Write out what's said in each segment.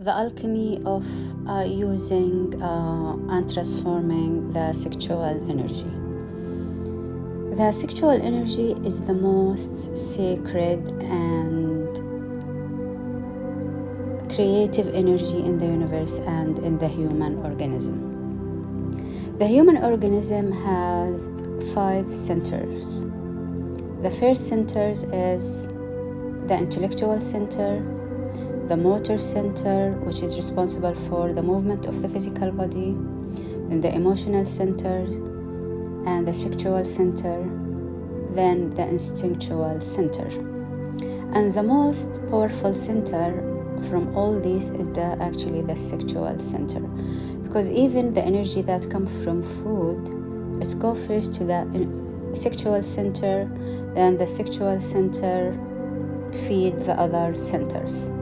the alchemy of using and transforming the sexual energy. The sexual energy is the most sacred and creative energy in the universe and in the human organism. The human organism has 5 centers. The first center is the intellectual center, the motor center, which is responsible for the movement of the physical body, then the emotional center, and the sexual center, then the instinctual center. And the most powerful center from all these is actually the sexual center, because even the energy that comes from food, it goes first to the sexual center, then the sexual center feed the other centers.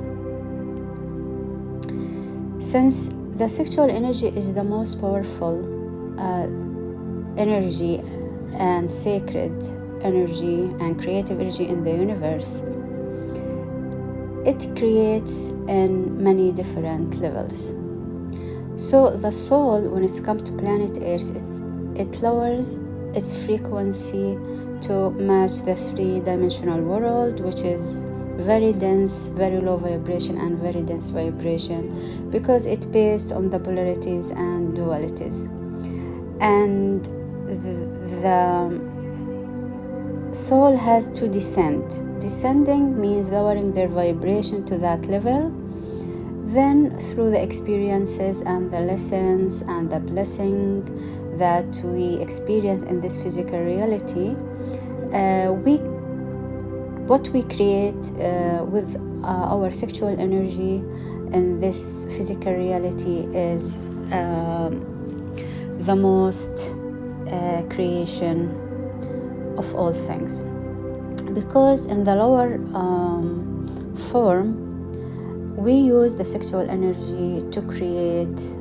Since the sexual energy is the most powerful energy and sacred energy and creative energy in the universe, it creates in many different levels. So the soul, when it comes to planet Earth, it lowers its frequency to match the 3-dimensional world, which is very dense, very low vibration, and very dense vibration, because it's based on the polarities and dualities. And the soul has to descend. Descending means lowering their vibration to that level. Then through the experiences and the lessons and the blessing that we experience in this physical reality, what we create with our sexual energy in this physical reality is the most creation of all things. Because in the lower form, we use the sexual energy to create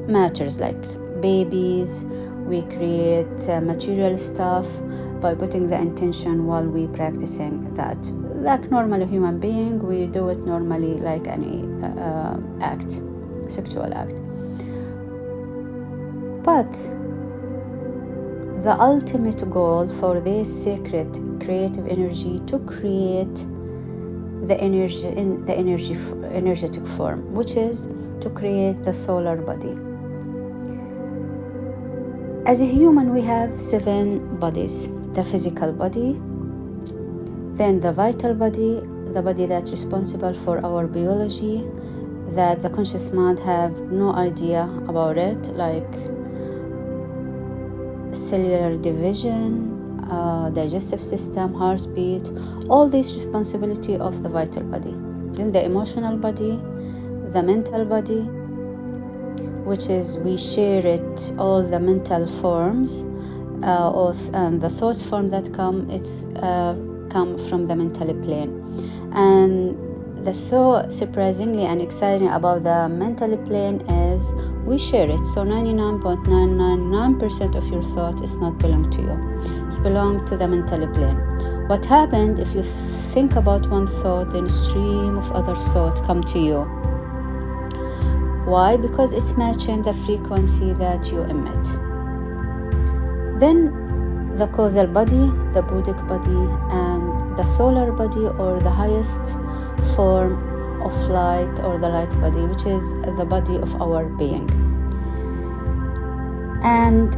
matters like babies. We create material stuff by putting the intention while we practicing that. Like normal human being, we do it normally like any act, sexual act. But the ultimate goal for this sacred creative energy to create the energy in the energetic form, which is to create the solar body. As a human, we have 7 bodies: the physical body, then the vital body, the body that's responsible for our biology, that the conscious mind have no idea about it, like cellular division, digestive system, heartbeat, all this responsibility of the vital body. Then the emotional body, the mental body, which is we share it, all the mental forms, and the thought form that come from the mental plane. And the so surprisingly and exciting about the mental plane is we share it. So 99.999% of your thought is not belong to you. It's belong to the mental plane. What happened if you think about one thought, then a stream of other thoughts come to you? Why? Because it's matching the frequency that you emit. Then the causal body, the Buddhic body, and the solar body, or the highest form of light, or the light body, which is the body of our being. And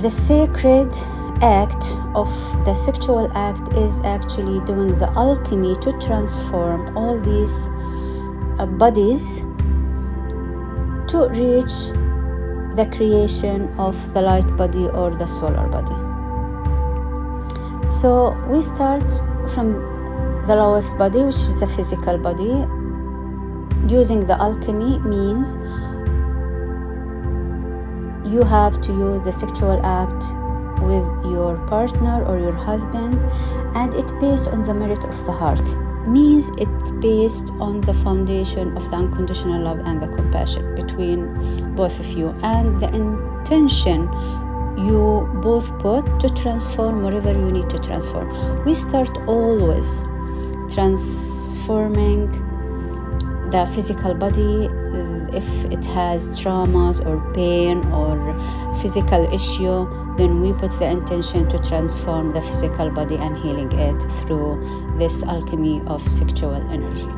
the sacred act of the sexual act is actually doing the alchemy to transform all these bodies to reach the creation of the light body or the solar body. So we start from the lowest body, which is the physical body. Using the alchemy means you have to use the sexual act with your partner or your husband, and it's based on the merit of the heart. Means it's based on the foundation of the unconditional love and the compassion between both of you, and the intention you both put to transform whatever you need to transform. We start always transforming the physical body, if it has traumas or pain or physical issue, then we put the intention to transform the physical body and healing it through this alchemy of sexual energy.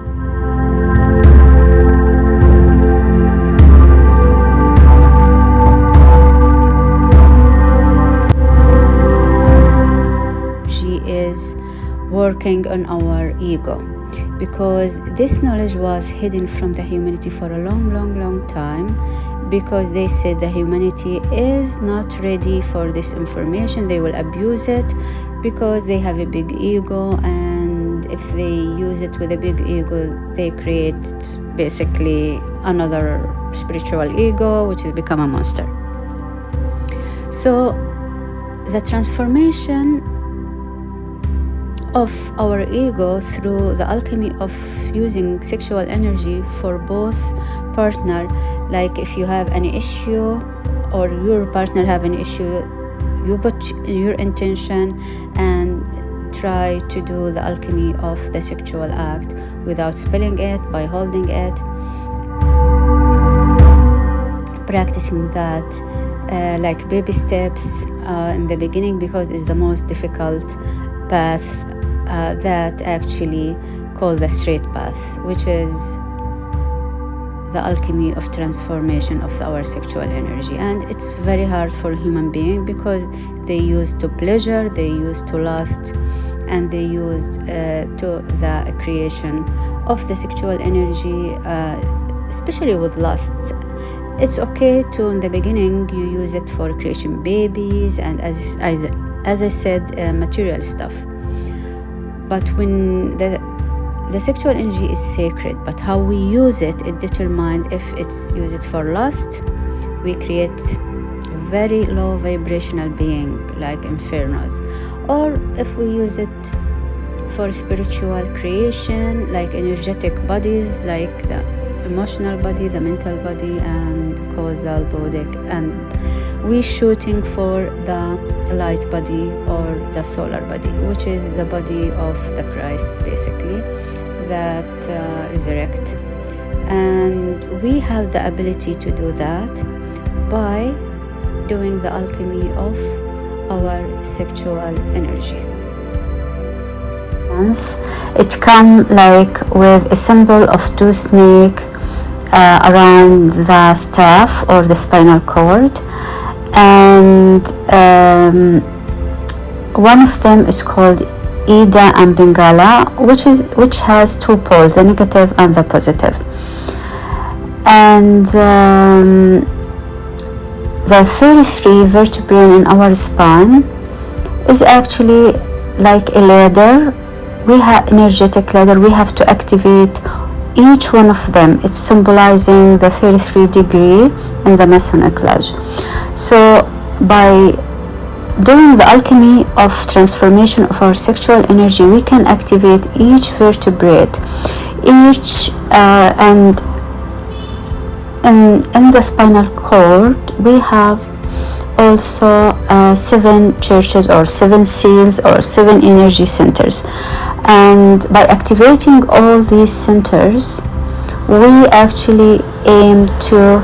She is working on our ego, because this knowledge was hidden from the humanity for a long time, because they said the humanity is not ready for this information. They will abuse it because they have a big ego, and if they use it with a big ego, they create basically another spiritual ego, which has become a monster. So the transformation of our ego through the alchemy of using sexual energy for both partner, like if you have an issue or your partner have an issue, you put your intention and try to do the alchemy of the sexual act without spilling it, by holding it, practicing that like baby steps in the beginning, because it's the most difficult path that actually called the straight path, which is the alchemy of transformation of our sexual energy. And it's very hard for human being because they used to pleasure, they used to lust, and they used to the creation of the sexual energy, especially with lust. It's okay to, in the beginning, you use it for creating babies and as I said, material stuff. But when the sexual energy is sacred, but how we use it, it determined. If it's used for lust, we create very low vibrational being like infernos. Or if we use it for spiritual creation, like energetic bodies, like the emotional body, the mental body, and causal bodic, and we shooting for the light body or the solar body, which is the body of the Christ, basically, that resurrect. And we have the ability to do that by doing the alchemy of our sexual energy. It comes like with a symbol of two snakes around the staff or the spinal cord, and one of them is called Ida and Bengala, which has two poles, the negative and the positive. And the 33 vertebrae in our spine is actually like a ladder. We have energetic ladder. We have to activate each one of them. It's symbolizing the 33 degree in the Masonic Lodge. So by doing the alchemy of transformation of our sexual energy, we can activate each vertebrate, and in the spinal cord we have also 7 churches or 7 seals or 7 energy centers. And by activating all these centers, we actually aim to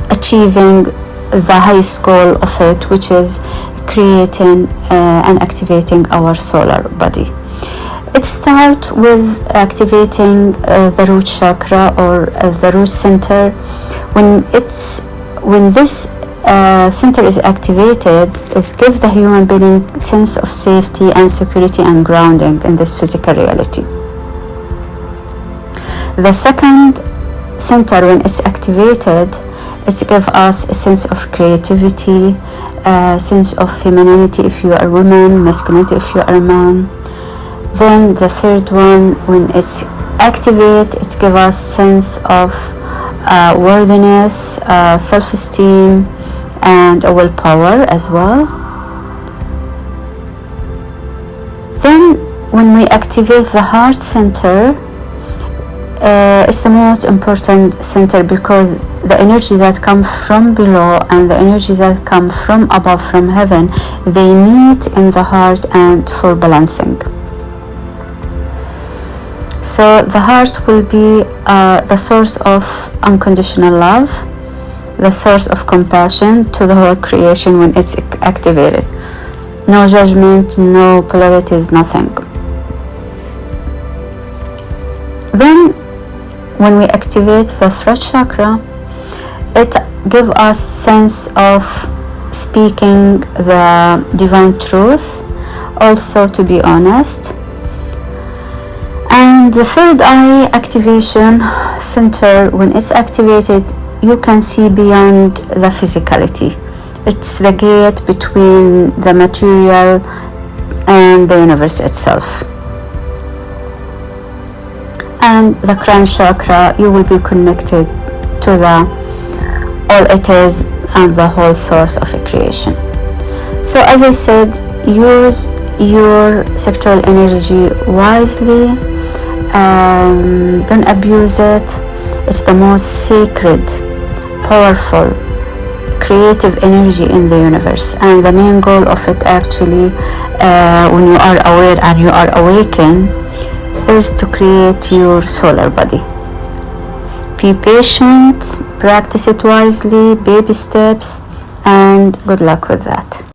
achieving the highest goal of it, which is creating and activating our solar body. It starts with activating the root chakra or the root center. When this center is activated, it gives the human being sense of safety and security and grounding in this physical reality. The second center, when it's activated, it gives us a sense of creativity, a sense of femininity if you are a woman, masculinity if you are a man. Then the third one, when it's activated, it gives us sense of worthiness, self-esteem, and a willpower as well. Then when we activate the heart center, it's the most important center, because the energy that comes from below and the energy that come from above, from heaven, they meet in the heart and for balancing. So the heart will be the source of unconditional love, the source of compassion to the whole creation when it's activated. No judgment, no polarities, nothing. Then when we activate the throat chakra, it gives us sense of speaking the divine truth, also to be honest. And the third eye activation center, when it's activated, you can see beyond the physicality. It's the gate between the material and the universe itself. And the crown chakra, you will be connected to the all it is and the whole source of a creation. So as I said, use your sexual energy wisely. Don't abuse it. It's the most sacred, powerful, creative energy in the universe, and the main goal of it actually, when you are aware and you are awakened, is to create your solar body. Be patient, practice it wisely, baby steps, and good luck with that.